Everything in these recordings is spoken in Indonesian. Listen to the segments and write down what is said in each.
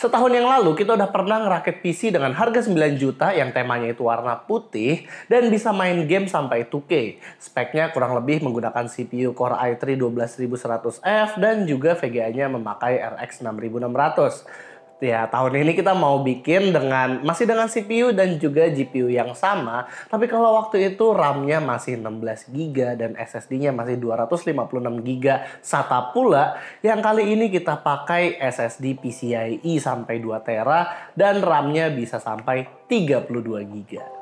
Setahun yang lalu kita udah pernah ngerakit PC dengan harga 9 juta yang temanya itu warna putih dan bisa main game sampai 2K. Speknya kurang lebih menggunakan CPU Core i3 12100F dan juga VGA-nya memakai RX 6600. Ya, tahun ini kita mau bikin masih dengan CPU dan juga GPU yang sama, tapi kalau waktu itu RAM-nya masih 16 GB dan SSD-nya masih 256 GB SATA pula, yang kali ini kita pakai SSD PCIe sampai 2 TB dan RAM-nya bisa sampai 32 GB.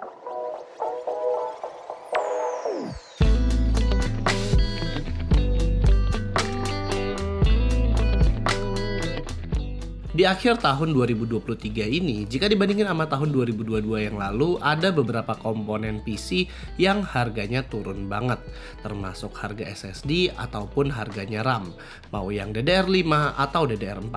Di akhir tahun 2023 ini, jika dibandingin sama tahun 2022 yang lalu, ada beberapa komponen PC yang harganya turun banget, termasuk harga SSD ataupun harganya RAM, mau yang DDR5 atau DDR4.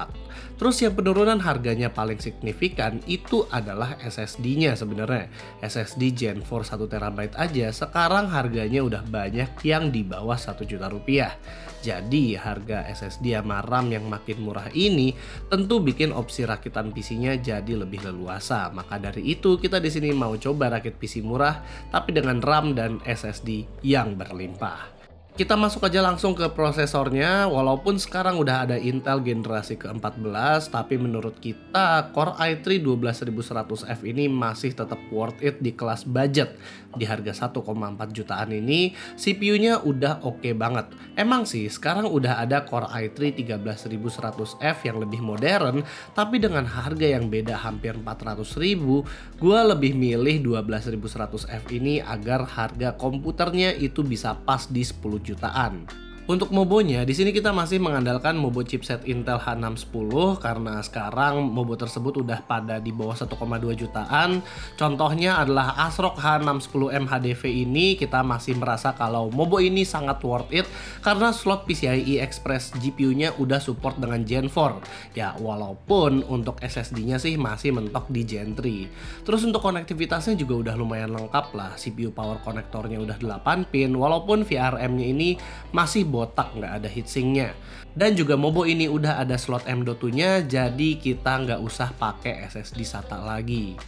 Terus yang penurunan harganya paling signifikan itu adalah SSD-nya sebenarnya. SSD Gen 4 1 TB aja sekarang harganya udah banyak yang di bawah 1 juta rupiah. Jadi harga SSD sama RAM yang makin murah ini tentu bikin opsi rakitan PC-nya jadi lebih leluasa. Maka dari itu kita di sini mau coba rakit PC murah tapi dengan RAM dan SSD yang berlimpah. Kita masuk aja langsung ke prosesornya. Walaupun sekarang udah ada Intel generasi ke-14, tapi menurut kita Core i3 12100F ini masih tetap worth it di kelas budget. Di harga 1,4 jutaan ini CPU-nya udah oke banget. Emang sih sekarang udah ada Core i3 13100F yang lebih modern, tapi dengan harga yang beda hampir 400.000, gue lebih milih 12100F ini agar harga komputernya itu bisa pas di 10 jutaan. Untuk mobonya, di sini kita masih mengandalkan mobo chipset Intel H610 karena sekarang mobo tersebut udah pada di bawah 1,2 jutaan. Contohnya adalah ASRock H610M HDV ini kita masih merasa kalau mobo ini sangat worth it karena slot PCIe Express GPU-nya udah support dengan Gen 4. Ya, walaupun untuk SSD-nya sih masih mentok di Gen 3. Terus untuk konektivitasnya juga udah lumayan lengkap lah. CPU power konektornya udah 8 pin, walaupun VRM-nya ini masih botak, nggak ada heatsinknya. Dan juga mobo ini udah ada slot M.2-nya, jadi kita nggak usah pakai SSD SATA lagi.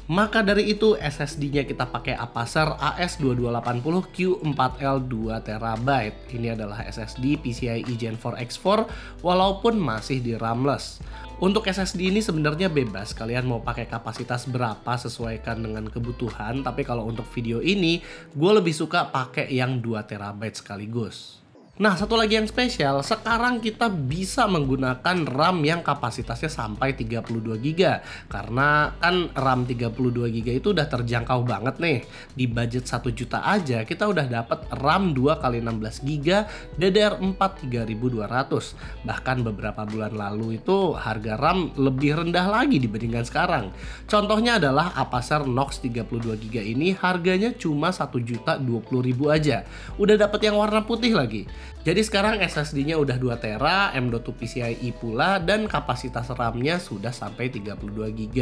Maka dari itu SSD-nya kita pakai Apacer AS2280Q4L 2 TB. Ini adalah SSD PCIe Gen 4 X4 walaupun masih di RAM-less. Untuk SSD ini sebenarnya bebas, kalian mau pakai kapasitas berapa sesuaikan dengan kebutuhan, tapi kalau untuk video ini gue lebih suka pakai yang 2 TB sekaligus. Nah, satu lagi yang spesial, sekarang kita bisa menggunakan RAM yang kapasitasnya sampai 32 GB. Karena kan RAM 32 GB itu udah terjangkau banget nih. Di budget 1 juta aja kita udah dapat RAM 2x16 GB DDR4 3200. Bahkan beberapa bulan lalu itu harga RAM lebih rendah lagi dibandingkan sekarang. Contohnya adalah Apacer Knox 32 GB ini harganya cuma 1.020.000 aja. Udah dapat yang warna putih lagi. Jadi sekarang SSD-nya udah 2 TB, M.2 PCIe pula, dan kapasitas RAM-nya sudah sampai 32 GB.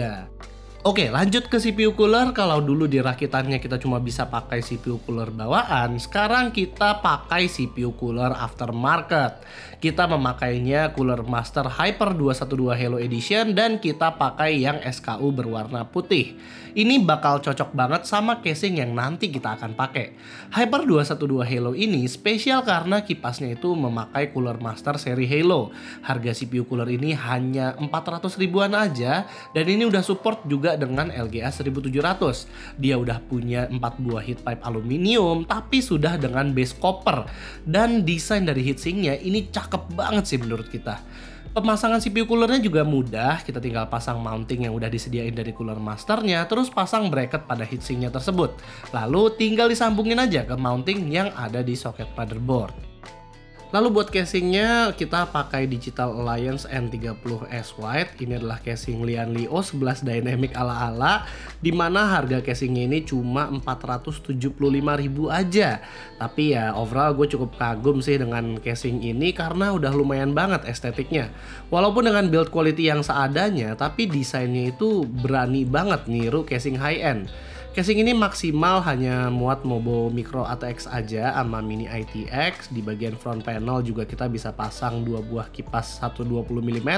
Oke, lanjut ke CPU cooler. Kalau dulu di rakitannya kita cuma bisa pakai CPU cooler bawaan, sekarang kita pakai CPU cooler aftermarket. Kita memakainya Cooler Master Hyper 212 Halo Edition dan kita pakai yang SKU berwarna putih. Ini bakal cocok banget sama casing yang nanti kita akan pakai. Hyper 212 Halo ini spesial karena kipasnya itu memakai Cooler Master seri Halo. Harga CPU cooler ini hanya 400 ribuan aja dan ini udah support juga dengan LGA 1700. Dia udah punya 4 buah heat pipe aluminium tapi sudah dengan base copper. Dan desain dari heatsinknya ini cakep banget sih menurut kita. Pemasangan CPU coolernya juga mudah, kita tinggal pasang mounting yang udah disediain dari cooler masternya, terus pasang bracket pada heatsinknya tersebut. Lalu tinggal disambungin aja ke mounting yang ada di soket motherboard. Lalu buat casingnya kita pakai Digital Alliance N30S White. Ini adalah casing Lian Li O11 Dynamic ala-ala, dimana harga casingnya ini cuma 475.000 aja. Tapi ya overall gue cukup kagum sih dengan casing ini karena udah lumayan banget estetiknya. Walaupun dengan build quality yang seadanya, tapi desainnya itu berani banget niru casing high-end. Casing ini maksimal hanya muat Mobo Micro ATX aja sama Mini ITX. Di bagian front panel juga kita bisa pasang 2 buah kipas 120 mm.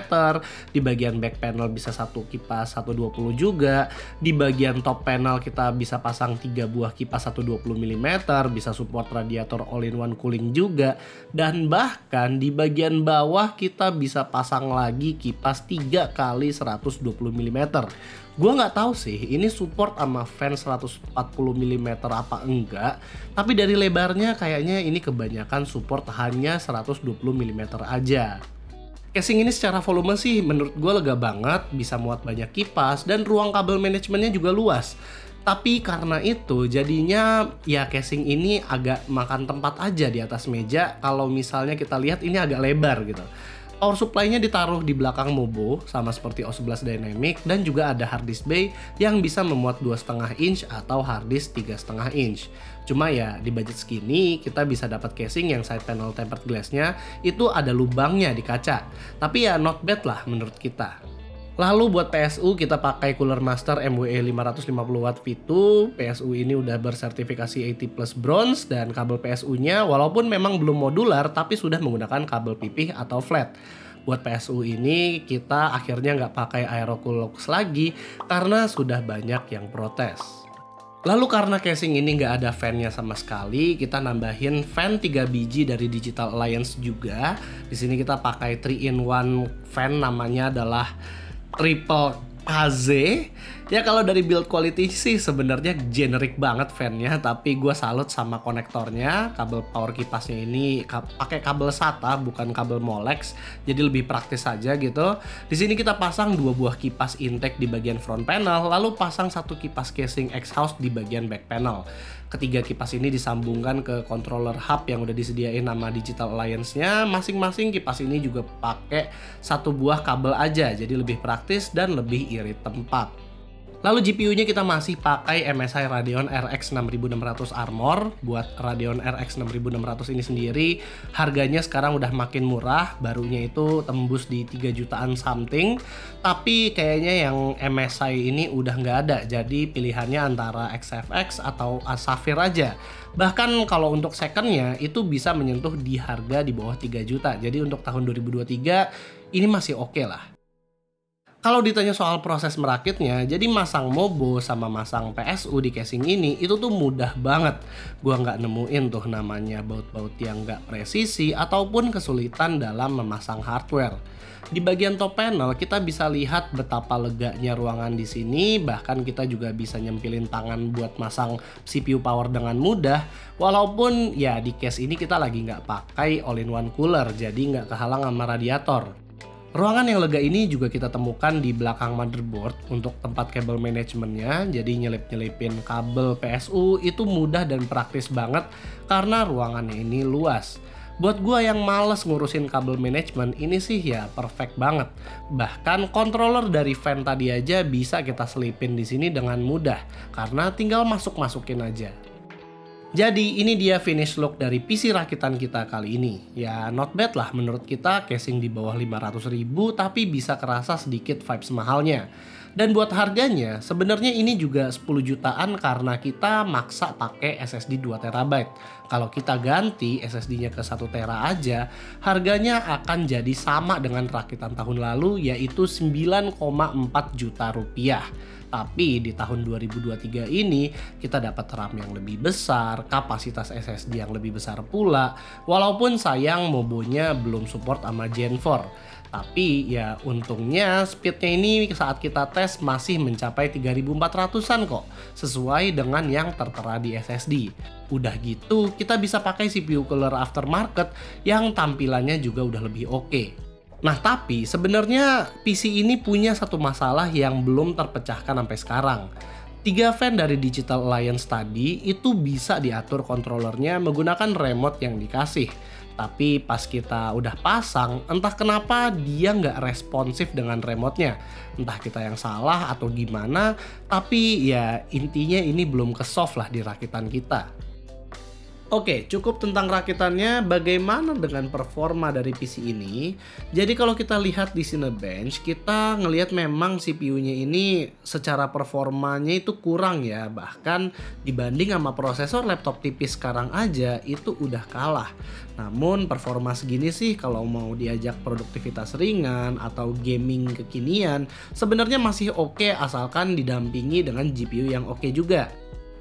Di bagian back panel bisa 1 kipas 120 juga. Di bagian top panel kita bisa pasang 3 buah kipas 120 mm. Bisa support radiator all-in-one cooling juga. Dan bahkan di bagian bawah kita bisa pasang lagi kipas 3 kali 120 mm. Gua nggak tahu sih ini support sama fan 140 mm apa enggak, tapi dari lebarnya kayaknya ini kebanyakan support hanya 120 mm aja. Casing ini secara volume sih menurut gue lega banget, bisa muat banyak kipas dan ruang kabel manajemennya juga luas. Tapi karena itu jadinya ya casing ini agak makan tempat aja di atas meja kalau misalnya kita lihat ini agak lebar gitu. Power supply-nya ditaruh di belakang Mobo sama seperti O11 Dynamic, dan juga ada hard disk bay yang bisa memuat 2,5 inch atau hard disk 3,5 inch. Cuma ya di budget segini kita bisa dapat casing yang side panel tempered glass-nya itu ada lubangnya di kaca. Tapi ya not bad lah menurut kita. Lalu buat PSU kita pakai Cooler Master MWE 550W V2. PSU ini udah bersertifikasi 80 plus bronze, dan kabel PSU-nya walaupun memang belum modular tapi sudah menggunakan kabel pipih atau flat. Buat PSU ini kita akhirnya nggak pakai Aerocoolux lagi karena sudah banyak yang protes. Lalu karena casing ini nggak ada fan-nya sama sekali, kita nambahin fan 3 biji dari Digital Alliance juga. Di sini kita pakai 3-in-1 fan, namanya adalah Triple AZ. Ya kalau dari build quality sih sebenarnya generic banget fan-nya, tapi gue salut sama konektornya. Kabel power kipasnya ini pakai kabel SATA bukan kabel Molex, jadi lebih praktis saja gitu. Di sini kita pasang 2 buah kipas intake di bagian front panel, lalu pasang 1 kipas casing exhaust di bagian back panel. Ketiga kipas ini disambungkan ke controller hub yang udah disediain nama Digital Alliance-nya. Masing-masing kipas ini juga pakai 1 buah kabel aja, jadi lebih praktis dan lebih irit tempat. Lalu GPU-nya kita masih pakai MSI Radeon RX 6600 Armor. Buat Radeon RX 6600 ini sendiri harganya sekarang udah makin murah, barunya itu tembus di 3 jutaan something. Tapi kayaknya yang MSI ini udah nggak ada, jadi pilihannya antara XFX atau Sapphire aja. Bahkan kalau untuk secondnya itu bisa menyentuh di harga di bawah 3 juta. Jadi untuk tahun 2023 ini masih oke lah. Kalau ditanya soal proses merakitnya, jadi masang Mobo sama masang PSU di casing ini itu tuh mudah banget. Gua nggak nemuin tuh namanya baut-baut yang nggak presisi ataupun kesulitan dalam memasang hardware. Di bagian top panel kita bisa lihat betapa leganya ruangan di sini, bahkan kita juga bisa nyempilin tangan buat masang CPU power dengan mudah. Walaupun ya di case ini kita lagi nggak pakai all-in-one cooler, jadi nggak kehalang sama radiator. Ruangan yang lega ini juga kita temukan di belakang motherboard untuk tempat kabel manajemennya. Jadi nyelip-nyelipin kabel PSU itu mudah dan praktis banget karena ruangannya ini luas. Buat gua yang males ngurusin kabel manajemen ini sih ya perfect banget. Bahkan controller dari fan tadi aja bisa kita selipin di sini dengan mudah karena tinggal masuk-masukin aja. Jadi ini dia finish look dari PC rakitan kita kali ini. Ya not bad lah menurut kita, casing di bawah 500.000 tapi bisa kerasa sedikit vibes mahalnya. Dan buat harganya sebenarnya ini juga 10 jutaan karena kita maksa pakai SSD 2TB. Kalau kita ganti SSD-nya ke 1TB aja, harganya akan jadi sama dengan rakitan tahun lalu, yaitu 9,4 juta rupiah. Tapi di tahun 2023 ini kita dapat RAM yang lebih besar, kapasitas SSD yang lebih besar pula. Walaupun sayang Mobonya belum support sama Gen 4. Tapi ya untungnya speednya ini saat kita tes masih mencapai 3400-an kok, sesuai dengan yang tertera di SSD. Udah gitu kita bisa pakai CPU cooler aftermarket yang tampilannya juga udah lebih oke. Nah tapi sebenarnya PC ini punya satu masalah yang belum terpecahkan sampai sekarang. 3 fan dari Digital Alliance tadi itu bisa diatur kontrolernya menggunakan remote yang dikasih. Tapi pas kita udah pasang, entah kenapa dia nggak responsif dengan remote-nya. Entah kita yang salah atau gimana, tapi ya intinya ini belum ke-solve lah di rakitan kita. Oke, cukup tentang rakitannya. Bagaimana dengan performa dari PC ini? Jadi kalau kita lihat di Cinebench, kita ngelihat memang CPU-nya ini secara performanya itu kurang ya. Bahkan dibanding sama prosesor laptop tipis sekarang aja itu udah kalah. Namun performa segini sih kalau mau diajak produktivitas ringan atau gaming kekinian sebenarnya masih oke asalkan didampingi dengan GPU yang oke juga.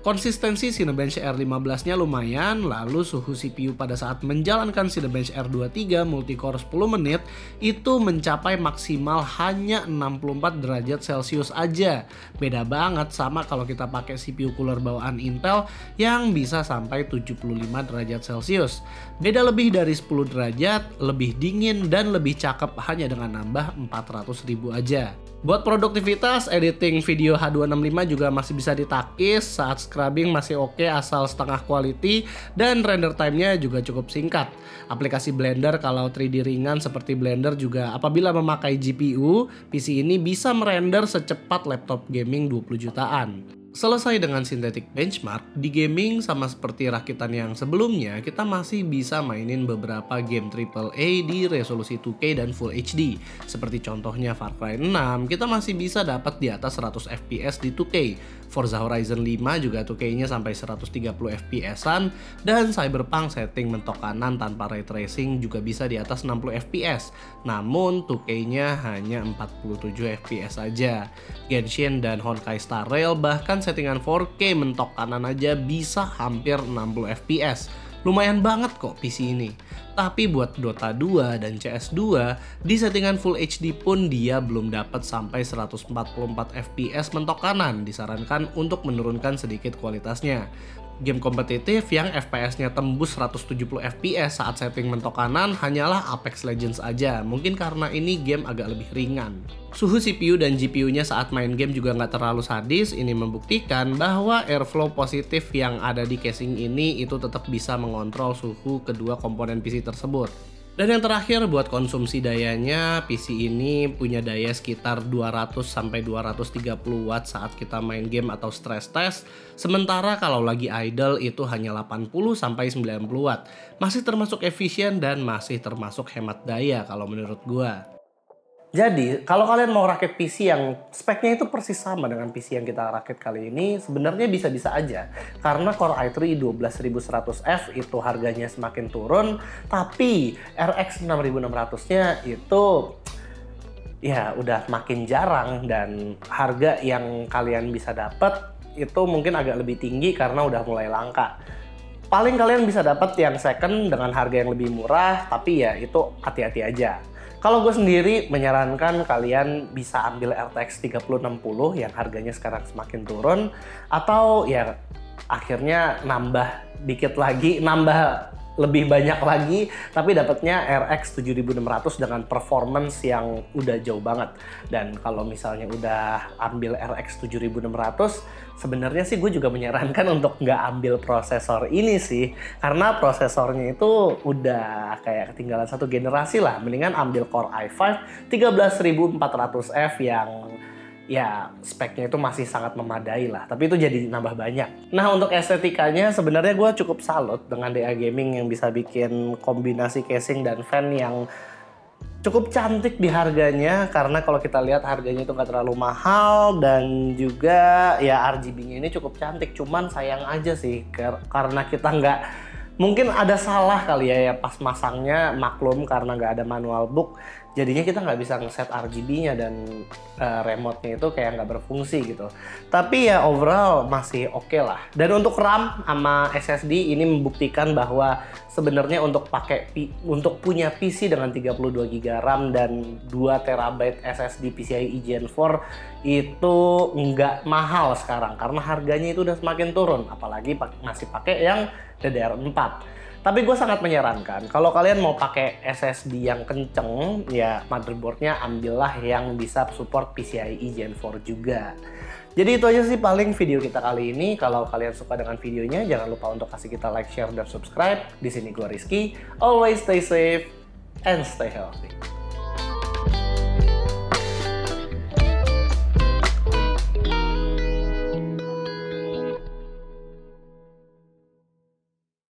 Konsistensi Cinebench R15-nya lumayan, lalu suhu CPU pada saat menjalankan Cinebench R23 multicore 10 menit itu mencapai maksimal hanya 64 derajat Celcius aja. Beda banget sama kalau kita pakai CPU cooler bawaan Intel yang bisa sampai 75 derajat Celcius. Beda lebih dari 10 derajat, lebih dingin dan lebih cakep hanya dengan nambah 400.000 aja. Buat produktivitas, editing video H265 juga masih bisa ditakis, saat scrubbing masih oke asal setengah quality, dan render time-nya juga cukup singkat. Aplikasi Blender kalau 3D ringan seperti Blender juga apabila memakai GPU, PC ini bisa merender secepat laptop gaming 20 jutaan. Selesai dengan synthetic benchmark, di gaming sama seperti rakitan yang sebelumnya, kita masih bisa mainin beberapa game AAA di resolusi 2K dan Full HD. Seperti contohnya Far Cry 6, kita masih bisa dapat di atas 100 FPS di 2K. Forza Horizon 5 juga 2K-nya sampai 130 FPS-an, dan Cyberpunk setting mentok kanan tanpa ray tracing juga bisa di atas 60 FPS. Namun 2K-nya hanya 47 FPS aja. Genshin dan Honkai Star Rail bahkan settingan 4K mentok kanan aja bisa hampir 60 FPS. Lumayan banget kok PC ini. Tapi buat Dota 2 dan CS2, di settingan Full HD pun dia belum dapat sampai 144 FPS mentok kanan. Disarankan untuk menurunkan sedikit kualitasnya. Game kompetitif yang FPS-nya tembus 170 FPS saat setting mentok kanan hanyalah Apex Legends aja. Mungkin karena ini game agak lebih ringan. Suhu CPU dan GPU-nya saat main game juga nggak terlalu sadis. Ini membuktikan bahwa airflow positif yang ada di casing ini itu tetap bisa mengontrol suhu kedua komponen PC tersebut. Dan yang terakhir buat konsumsi dayanya, PC ini punya daya sekitar 200-230 watt saat kita main game atau stress test. Sementara kalau lagi idle itu hanya 80-90 watt. Masih termasuk efisien dan masih termasuk hemat daya kalau menurut gua. Jadi, kalau kalian mau rakit PC yang speknya itu persis sama dengan PC yang kita rakit kali ini, sebenarnya bisa-bisa aja. Karena Core i3 12100F itu harganya semakin turun, tapi RX 6600-nya itu ya udah makin jarang, dan harga yang kalian bisa dapat itu mungkin agak lebih tinggi karena udah mulai langka. Paling kalian bisa dapat yang second dengan harga yang lebih murah, tapi ya itu hati-hati aja. Kalau gue sendiri menyarankan kalian bisa ambil RTX 3060 yang harganya sekarang semakin turun, atau ya akhirnya nambah dikit lagi, nambah lebih banyak lagi, tapi dapatnya RX 7600 dengan performance yang udah jauh banget. Dan kalau misalnya udah ambil RX 7600, sebenarnya sih gue juga menyarankan untuk nggak ambil prosesor ini sih, karena prosesornya itu udah kayak ketinggalan satu generasi lah. Mendingan ambil Core i5 13400F yang ya speknya itu masih sangat memadai lah, tapi itu jadi nambah banyak. Nah, untuk estetikanya sebenarnya gue cukup salut dengan DA Gaming yang bisa bikin kombinasi casing dan fan yang cukup cantik di harganya, karena kalau kita lihat harganya itu nggak terlalu mahal, dan juga ya RGB-nya ini cukup cantik. Cuman sayang aja sih karena kita nggak, mungkin ada salah kali ya pas masangnya, maklum karena nggak ada manual book, jadinya kita nggak bisa ngeset RGB-nya dan remote-nya itu kayak nggak berfungsi gitu. Tapi ya overall masih oke lah. Dan untuk RAM sama SSD ini membuktikan bahwa sebenarnya untuk punya PC dengan 32 GB RAM dan 2 TB SSD PCIe Gen 4 itu nggak mahal sekarang karena harganya itu udah semakin turun, apalagi masih pakai yang DDR4. Tapi gue sangat menyarankan kalau kalian mau pakai SSD yang kenceng, ya motherboardnya ambillah yang bisa support PCIe Gen 4 juga. Jadi itu aja sih paling video kita kali ini. Kalau kalian suka dengan videonya, jangan lupa untuk kasih kita like, share, dan subscribe. Di sini gue Rizky. Always stay safe and stay healthy.